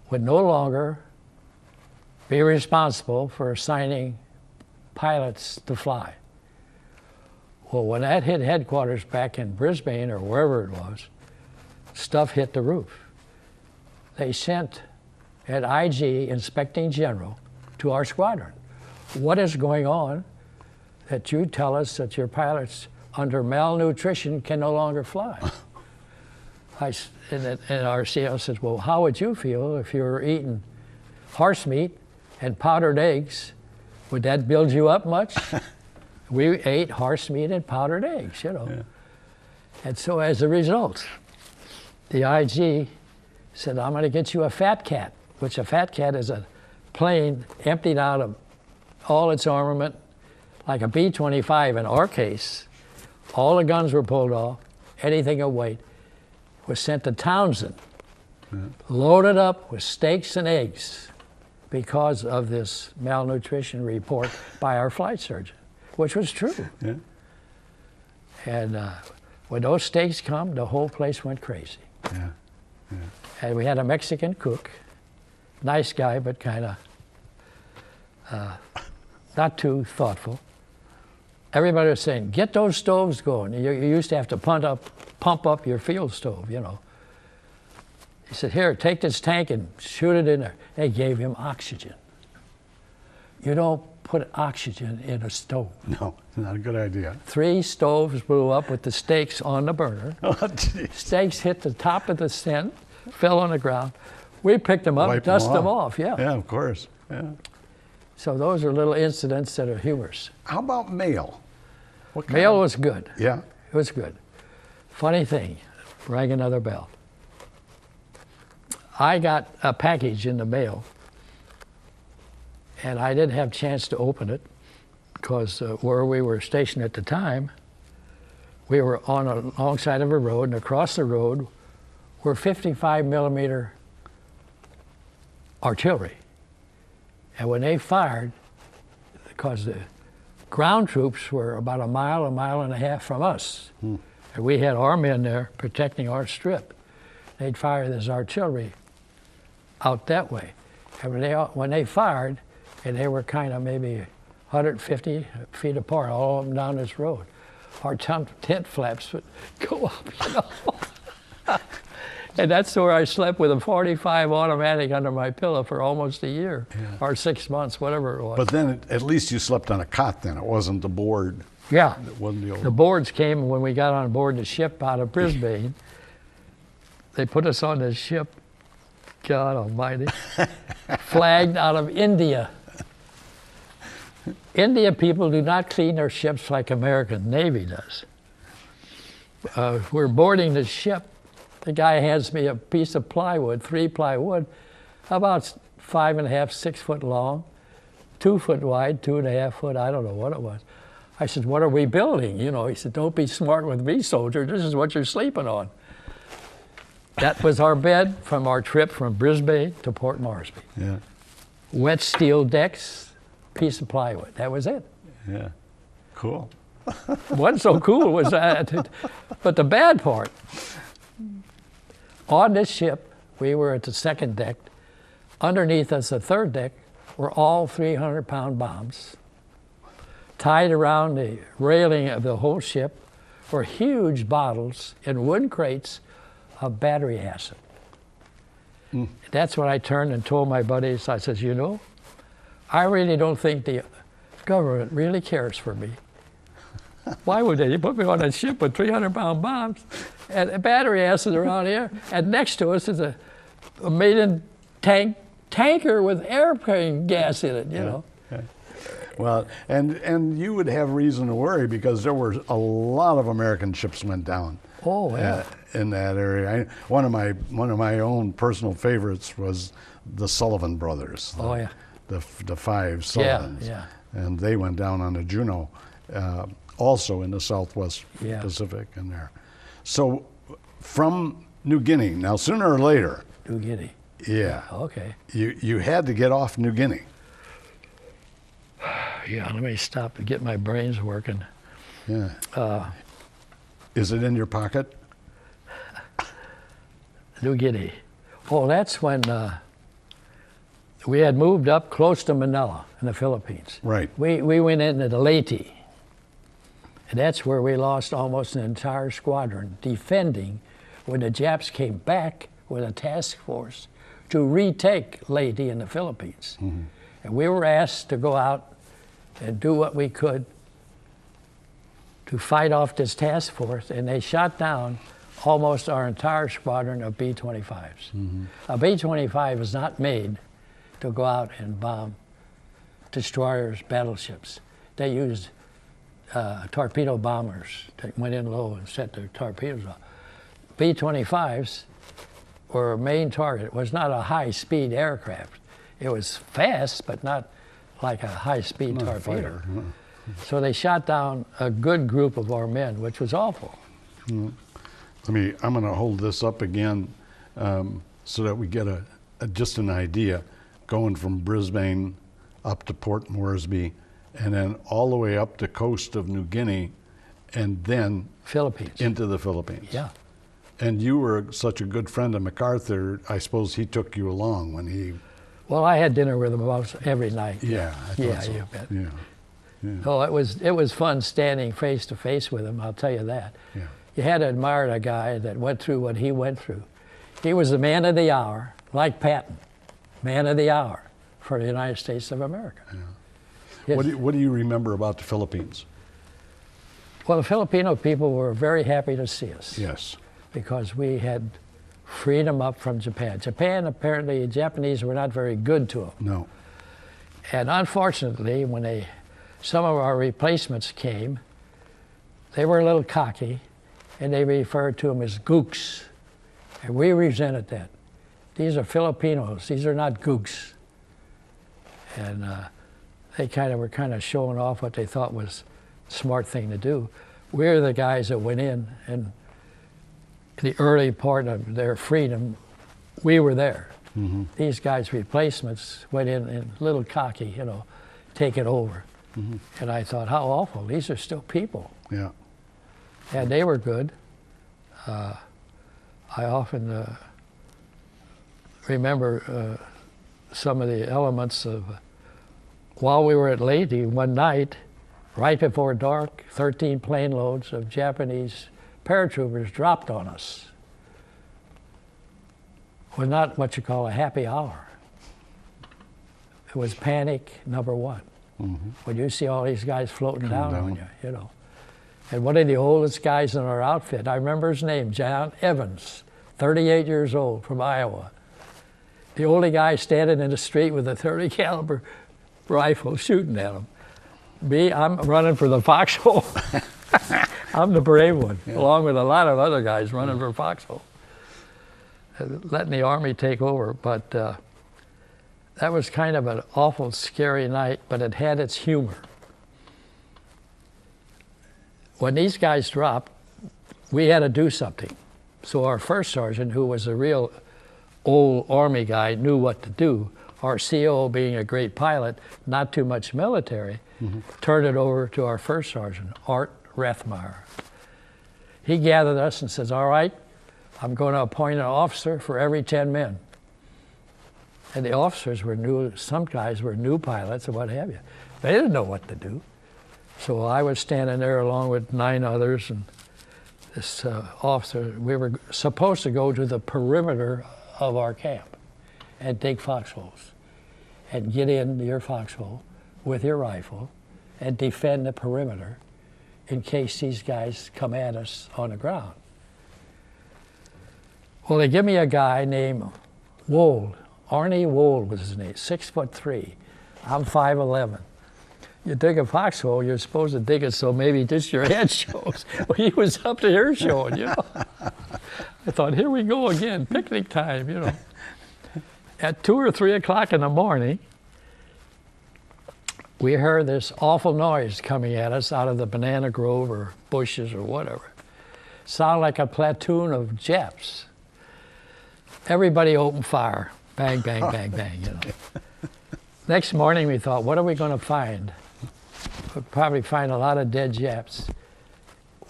Speaker 2: would no longer be responsible for assigning pilots to fly. Well, when that hit headquarters back in Brisbane or wherever it was, stuff hit the roof. They sent an IG inspecting general to our squadron. What is going on that you tell us that your pilots under malnutrition can no longer fly? And our CO says, well, how would you feel if you were eating horse meat and powdered eggs? Would that build you up much? We ate horse meat and powdered eggs,
Speaker 1: Yeah.
Speaker 2: And so as a result, the IG said, I'm going to get you a Fat Cat, which a Fat Cat is a plane emptied out of all its armament, like a B-25 in our case. All the guns were pulled off, anything of weight was sent to Townsend, loaded up with steaks and eggs because of this malnutrition report by our flight surgeon, which was true.
Speaker 1: Yeah.
Speaker 2: And when those steaks come, the whole place went crazy.
Speaker 1: Yeah. Yeah.
Speaker 2: And we had a Mexican cook, nice guy, but kind of not too thoughtful. Everybody was saying, get those stoves going. You used to have to pump up your field stove, He said, here, take this tank and shoot it in there. They gave him oxygen. You don't put oxygen in a stove.
Speaker 1: No, not a good idea.
Speaker 2: 3 stoves blew up with the steaks on the burner.
Speaker 1: Oh, geez.
Speaker 2: Steaks hit the top of the tent, fell on the ground. We picked them up, dust them off,
Speaker 1: Yeah, of course. Yeah.
Speaker 2: So those are little incidents that are humorous.
Speaker 1: How about mail?
Speaker 2: Mail was good.
Speaker 1: Yeah.
Speaker 2: It was good. Funny thing, rang another bell. I got a package in the mail, and I didn't have a chance to open it because where we were stationed at the time, we were on a long side of a road, and across the road were 55 millimeter artillery. And when they fired, because the ground troops were about a mile and a half from us, and we had our men there protecting our strip, they'd fire this artillery out that way. And when they fired, and they were kind of maybe 150 feet apart, all of them down this road, our tent flaps would go up, And that's where I slept with a .45 automatic under my pillow for almost a year, or 6 months, whatever it was.
Speaker 1: But then at least you slept on a cot then. It wasn't the board.
Speaker 2: Yeah.
Speaker 1: It wasn't the old.
Speaker 2: The boards came when we got on board the ship out of Brisbane. They put us on this ship, God almighty, flagged out of India. India people do not clean their ships like American Navy does. We're boarding the ship. The guy hands me a piece of plywood, 3-ply wood, about 5.5, 6 foot long, 2 foot wide, 2.5 foot, I don't know what it was. I said, what are we building? You know, he said, don't be smart with me, soldier. This is what you're sleeping on. That was our bed from our trip from Brisbane to Port Moresby.
Speaker 1: Yeah.
Speaker 2: Wet steel decks, piece of plywood. That was it.
Speaker 1: Yeah. Cool.
Speaker 2: Wasn't so cool was that. But the bad part, on this ship, we were at the second deck. Underneath us, the third deck, were all 300-pound bombs. Tied around the railing of the whole ship were huge bottles in wooden crates of battery acid. That's when I turned and told my buddies, I said, you know, I really don't think the government really cares for me. Why would they? They put me on a ship with 300-pound bombs and battery acid around here, and next to us is a maiden tanker with airplane gas in it, you know.
Speaker 1: Yeah. Well, and you would have reason to worry because there were a lot of American ships went down.
Speaker 2: Oh, yeah.
Speaker 1: In that area. One of my own personal favorites was the Sullivan brothers.
Speaker 2: Oh, yeah.
Speaker 1: The 5 Sullivans.
Speaker 2: Yeah.
Speaker 1: And they went down on a Juno, also in the Southwest Pacific in there. So from New Guinea, now sooner or later.
Speaker 2: New Guinea.
Speaker 1: Yeah.
Speaker 2: Okay.
Speaker 1: You had to get off New Guinea.
Speaker 2: Yeah, let me stop and get my brains working.
Speaker 1: Yeah. Is it in your pocket?
Speaker 2: New Guinea. Oh, that's when we had moved up close to Manila in the Philippines.
Speaker 1: Right.
Speaker 2: We went into the Leyte. And that's where we lost almost an entire squadron defending when the Japs came back with a task force to retake Leyte in the Philippines. Mm-hmm. And we were asked to go out and do what we could to fight off this task force, and they shot down almost our entire squadron of B-25s. Mm-hmm. A B-25 is not made to go out and bomb destroyers, battleships. They used torpedo bombers that went in low and set their torpedoes off. B-25s were a main target. It was not a high-speed aircraft. It was fast, but not like a high-speed torpedo.
Speaker 1: No.
Speaker 2: So they shot down a good group of our men, which was awful.
Speaker 1: I'm going to hold this up again so that we get just an idea, going from Brisbane up to Port Moresby, and then all the way up the coast of New Guinea, and then
Speaker 2: Philippines.
Speaker 1: Into the Philippines.
Speaker 2: Yeah.
Speaker 1: And you were such a good friend of MacArthur, I suppose he took you along when he...
Speaker 2: Well, I had dinner with him about every night.
Speaker 1: Yeah, I thought so.
Speaker 2: You bet.
Speaker 1: Yeah. Yeah.
Speaker 2: Oh, it was fun standing face to face with him, I'll tell you that.
Speaker 1: Yeah.
Speaker 2: You had to admire a guy that went through what he went through. He was the man of the hour, like Patton, man of the hour for the United States of America.
Speaker 1: Yeah. What do you remember about the Philippines?
Speaker 2: Well, the Filipino people were very happy to see us.
Speaker 1: Yes.
Speaker 2: Because we had freedom up from Japan. Japan, apparently, the Japanese were not very good to them.
Speaker 1: No.
Speaker 2: And unfortunately, when some of our replacements came, they were a little cocky, and they referred to them as gooks. And we resented that. These are Filipinos. These are not gooks. And they were kind of showing off what they thought was a smart thing to do. We're the guys that went in, and the early part of their freedom, we were there. Mm-hmm. These guys' replacements went in and a little cocky, take it over. Mm-hmm. And I thought, how awful. These are still people.
Speaker 1: Yeah.
Speaker 2: And they were good. I often remember some of the elements of, while we were at Leyte one night, right before dark, 13 plane loads of Japanese paratroopers dropped on us. was not what you call a happy hour. It was panic number one. When you see all these guys floating down on you, you know. And one of the oldest guys in our outfit, I remember his name, John Evans, 38 years old, from Iowa. The only guy standing in the street with a .30 caliber rifle shooting at him. Me, I'm running for the foxhole. I'm the brave one, along with a lot of other guys running for foxhole. Letting the Army take over, but that was kind of an awful, scary night, but it had its humor. When these guys dropped, we had to do something. So our first sergeant, who was a real old Army guy, knew what to do. Our CO, being a great pilot, not too much military, turned it over to our first sergeant, Art Rathmeyer. He gathered us and says, all right, I'm going to appoint an officer for every 10 men. And the officers were new, some guys were new pilots and what have you. They didn't know what to do. So I was standing there along with 9 others, and this officer, we were supposed to go to the perimeter of our camp and dig foxholes and get into your foxhole with your rifle and defend the perimeter in case these guys come at us on the ground. Well, they give me a guy named Wold. Arnie Wold was his name, 6'3". I'm 5'11". You dig a foxhole, you're supposed to dig it so maybe just your head shows. Well, he was up to here showing, you know. I thought, here we go again, picnic time, you know. At 2 or 3 o'clock in the morning, we heard this awful noise coming at us out of the banana grove or bushes or whatever. Sounded like a platoon of Japs. Everybody opened fire. Bang, bang, bang, bang, you know. Next morning we thought, what are we going to find? We'll probably find a lot of dead Japs.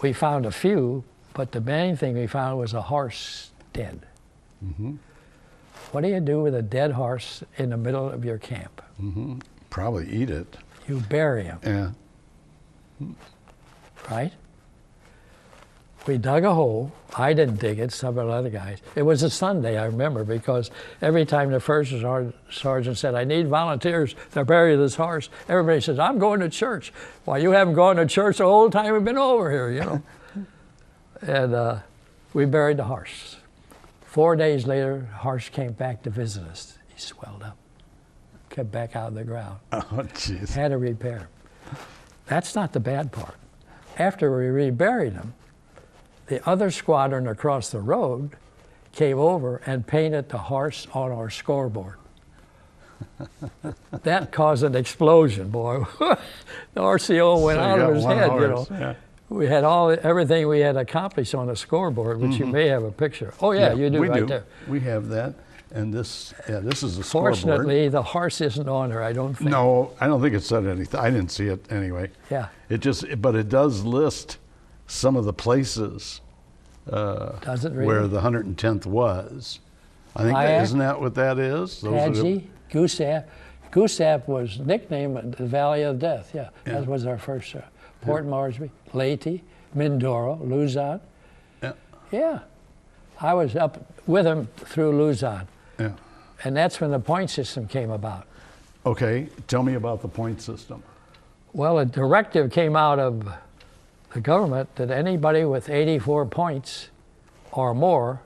Speaker 2: We found a few, but the main thing we found was a horse dead. What do you do with a dead horse in the middle of your camp?
Speaker 1: Probably eat it.
Speaker 2: You bury him.
Speaker 1: Yeah.
Speaker 2: Right? We dug a hole. I didn't dig it, some of the other guys. It was a Sunday, I remember, because every time the first sergeant said, I need volunteers to bury this horse, everybody says, I'm going to church. Well, you haven't gone to church the whole time we've been over here, you know. And we buried the horse. 4 days later, the horse came back to visit us. He swelled up, came back out of the ground.
Speaker 1: Oh, jeez.
Speaker 2: Had to repair him. That's not the bad part. After we reburied him, the other squadron across the road came over and painted the horse on our scoreboard. That caused an explosion, boy. The RCO went out of his head, you know.
Speaker 1: Yeah.
Speaker 2: We had everything we had accomplished on the scoreboard, which you may have a picture. Oh yeah, you do right there.
Speaker 1: We have that, and this is a scoreboard.
Speaker 2: Fortunately, the horse isn't on there, I don't think.
Speaker 1: No, I don't think it said anything. I didn't see it anyway.
Speaker 2: Yeah.
Speaker 1: But it does list some of the places
Speaker 2: Does it really?
Speaker 1: where the 110th was. I think isn't that what that is?
Speaker 2: Hadji, Goosap. Goosap was nicknamed the Valley of Death. Yeah, that was our first. Port Moresby, Leyte, Mindoro, Luzon.
Speaker 1: Yeah.
Speaker 2: Yeah. I was up with him through Luzon.
Speaker 1: Yeah.
Speaker 2: And that's when the point system came about.
Speaker 1: Okay, tell me about the point system.
Speaker 2: Well, a directive came out of the government that anybody with 84 points or more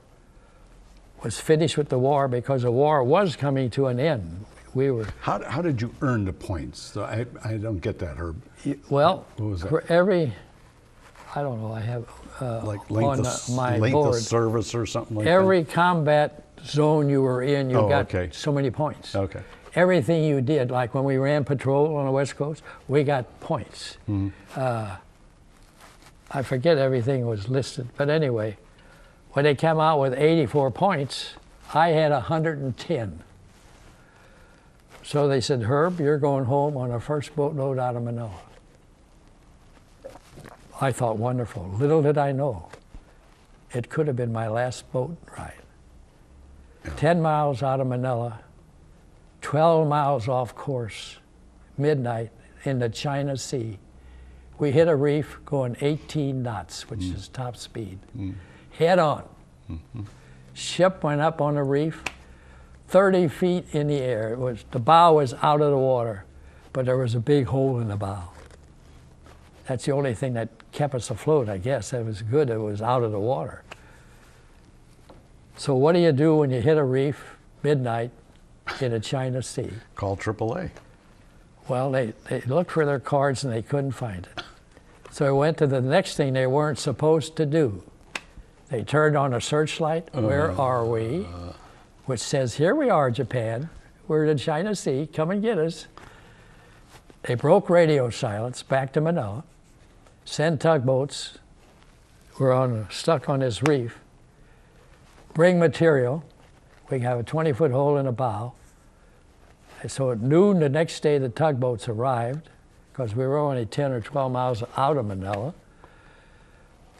Speaker 2: was finished with the war, because the war was coming to an end. We were.
Speaker 1: How did you earn the points? So I don't get that, Herb.
Speaker 2: Well,
Speaker 1: What was that?
Speaker 2: for every, I don't know, I have
Speaker 1: Like
Speaker 2: on
Speaker 1: length
Speaker 2: board,
Speaker 1: of service or something like
Speaker 2: every combat zone you were in, you got so many points.
Speaker 1: that? Okay.
Speaker 2: Everything you did, like when we ran patrol on the West Coast, we got points. I forget everything was listed, but anyway, when they came out with 84 points, I had 110. So they said, Herb, you're going home on a first boatload out of Manila. I thought, wonderful. Little did I know, it could have been my last boat ride. 10 miles out of Manila, 12 miles off course, midnight in the China Sea. We hit a reef going 18 knots, which is top speed, head on. Ship went up on the reef, 30 feet in the air. The bow was out of the water, but there was a big hole in the bow. That's the only thing that kept us afloat, I guess. It was good it was out of the water. So what do you do when you hit a reef midnight in a China Sea?
Speaker 1: Call AAA.
Speaker 2: Well, they looked for their cards and they couldn't find it. So they went to the next thing they weren't supposed to do. They turned on a searchlight, where are we? Which says, here we are, Japan. We're in the China Sea, come and get us. They broke radio silence back to Manila, send tugboats, we're stuck on this reef, bring material. We have a 20-foot hole in the bow. And so at noon the next day, the tugboats arrived, because we were only 10 or 12 miles out of Manila.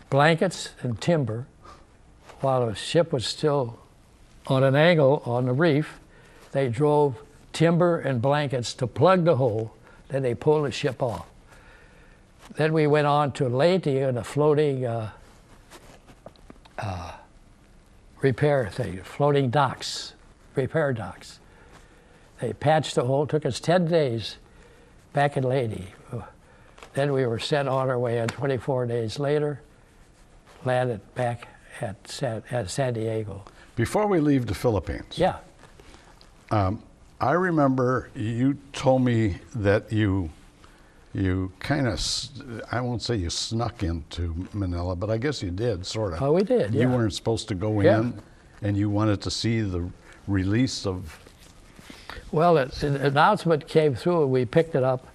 Speaker 2: Blankets and timber, while the ship was still on an angle on the reef, they drove timber and blankets to plug the hole, then they pulled the ship off. Then we went on to Leyte in a floating repair thing, floating docks, repair docks. They patched the hole, took us 10 days back in Leyte. Then we were sent on our way, and 24 days later, landed back at San Diego.
Speaker 1: Before we leave the Philippines,
Speaker 2: Yeah.
Speaker 1: I remember you told me that you kind of, I won't say you snuck into Manila, but I guess you did, sort of.
Speaker 2: Oh, we did, yeah.
Speaker 1: You weren't supposed to go
Speaker 2: Yeah.
Speaker 1: in, and you wanted to see the release of...
Speaker 2: Well, an announcement came through, and we picked it up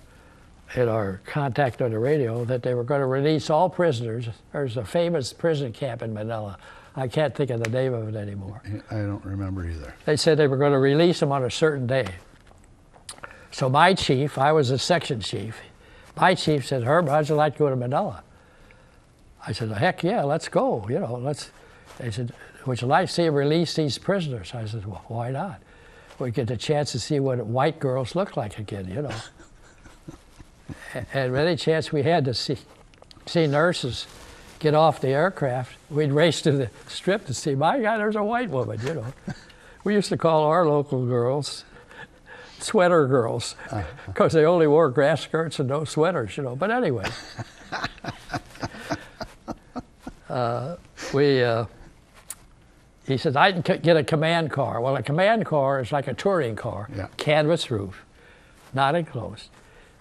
Speaker 2: in our contact on the radio that they were going to release all prisoners. There's a famous prison camp in Manila. I can't think of the name of it anymore.
Speaker 1: I don't remember either.
Speaker 2: They said they were going to release them on a certain day. So my chief, I was a section chief, my chief said, Herb, how'd you like to go to Manila? I said, heck yeah, let's go, you know, let's. They said, would you like to see them release these prisoners? I said, well, why not? We get the chance to see what white girls look like again, you know. And any chance we had to see nurses get off the aircraft, we'd race to the strip to see, my God, there's a white woman, you know. We used to call our local girls sweater girls, because they only wore grass skirts and no sweaters, you know. But anyway, he says, I can get a command car. Well, a command car is like a touring car,
Speaker 1: yeah.
Speaker 2: Canvas roof, not enclosed.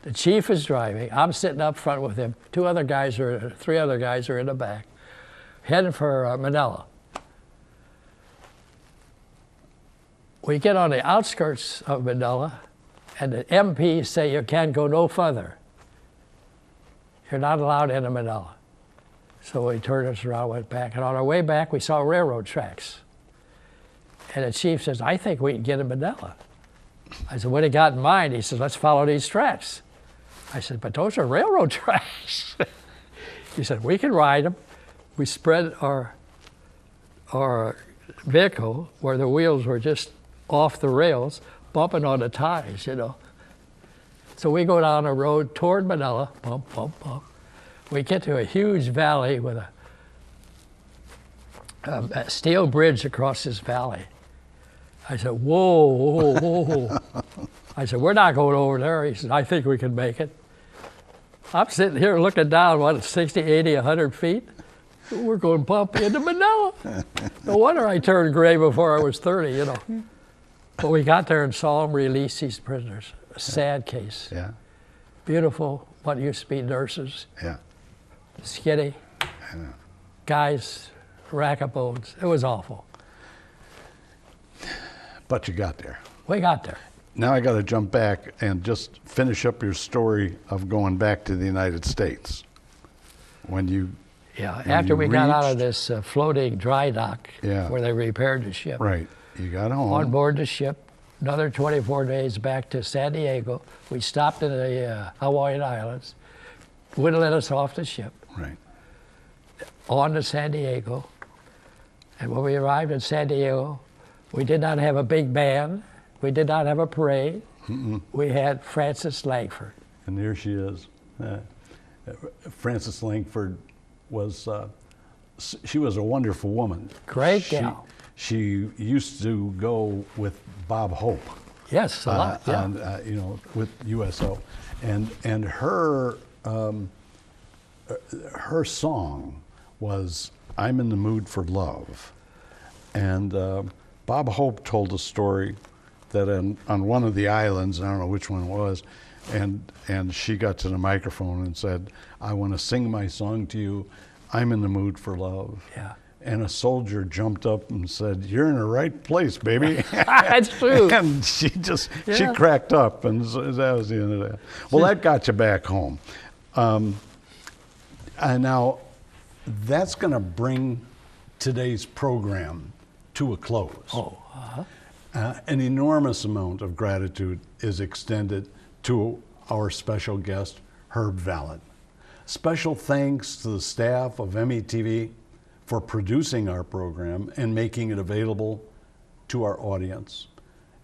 Speaker 2: The chief is driving. I'm sitting up front with him. Three other guys are in the back, heading for Manila. We get on the outskirts of Manila, and the MPs say you can't go no further. You're not allowed into Manila. So we turned us around, went back, and on our way back, we saw railroad tracks. And the chief says, I think we can get in Manila. I said, what do you got in mind? He says, let's follow these tracks. I said, but those are railroad tracks. He said, we can ride them. We spread our vehicle where the wheels were just off the rails, bumping on the ties, you know. So we go down a road toward Manila, bump, bump, bump. We get to a huge valley with a steel bridge across this valley. I said, whoa, whoa, whoa. I said, we're not going over there. He said, I think we can make it. I'm sitting here looking down, what, 60, 80, 100 feet? We're going to bump into Manila. No wonder I turned gray before I was 30, you know. But we got there and saw them release these prisoners. A sad case.
Speaker 1: Yeah.
Speaker 2: Beautiful, what used to be nurses.
Speaker 1: Yeah.
Speaker 2: Skinny. Guys, rack of bones. It was awful.
Speaker 1: But you got there.
Speaker 2: We got there.
Speaker 1: Now I got to jump back and just finish up your story of going back to the United States. When you
Speaker 2: after we got out of this floating dry dock where they repaired the ship.
Speaker 1: Right. You got home.
Speaker 2: On board the ship, another 24 days back to San Diego. We stopped in the Hawaiian Islands. Wouldn't let us off the ship.
Speaker 1: Right.
Speaker 2: On to San Diego. And when we arrived in San Diego, we did not have a big band. We did not have a parade. We had Frances Langford.
Speaker 1: And there she is. Frances Langford was, she was a wonderful woman.
Speaker 2: Great gal.
Speaker 1: she used to go with Bob Hope.
Speaker 2: Yes, a lot. Yeah.
Speaker 1: On, with USO, and her her song was "I'm in the Mood for Love," and Bob Hope told a story that on one of the islands, I don't know which one it was, and she got to the microphone and said, "I want to sing my song to you. I'm in the mood for love."
Speaker 2: Yeah.
Speaker 1: And a soldier jumped up and said, "You're in the right place, baby."
Speaker 2: That's true.
Speaker 1: And she cracked up, and so that was the end of that. Well, that got you back home. And now that's going to bring today's program to a close.
Speaker 2: Oh.
Speaker 1: An enormous amount of gratitude is extended to our special guest, Herb Vallat. Special thanks to the staff of METV for producing our program and making it available to our audience.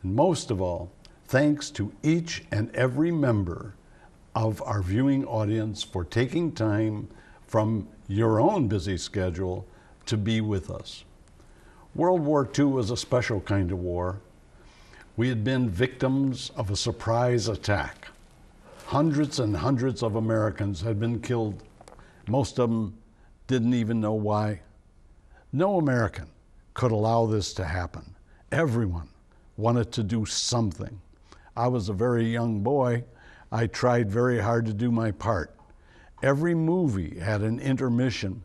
Speaker 1: And most of all, thanks to each and every member of our viewing audience for taking time from your own busy schedule to be with us. World War II was a special kind of war. We had been victims of a surprise attack. Hundreds and hundreds of Americans had been killed. Most of them didn't even know why. No American could allow this to happen. Everyone wanted to do something. I was a very young boy. I tried very hard to do my part. Every movie had an intermission,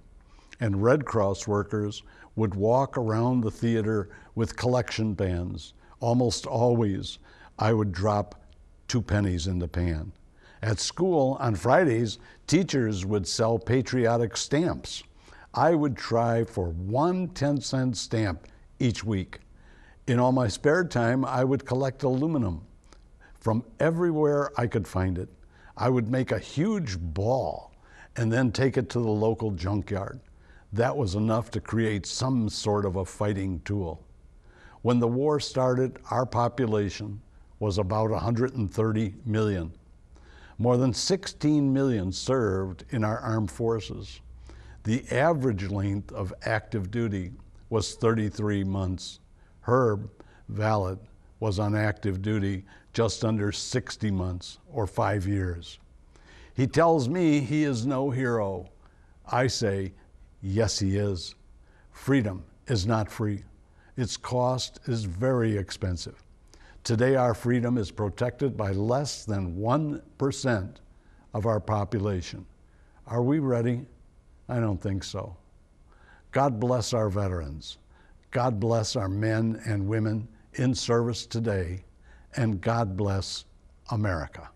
Speaker 1: and Red Cross workers would walk around the theater with collection pans. Almost always, I would drop 2 pennies in the pan. At school, on Fridays, teachers would sell patriotic stamps. I would try for 1 10-cent stamp each week. In all my spare time, I would collect aluminum from everywhere I could find it. I would make a huge ball and then take it to the local junkyard. That was enough to create some sort of a fighting tool. When the war started, our population was about 130 million. More than 16 million served in our armed forces. The average length of active duty was 33 months. Herb Vallat was on active duty just under 60 months, or 5 years. He tells me he is no hero. I say, yes, he is. Freedom is not free. Its cost is very expensive. Today, our freedom is protected by less than 1% of our population. Are we ready? I don't think so. God bless our veterans. God bless our men and women in service today, and God bless America.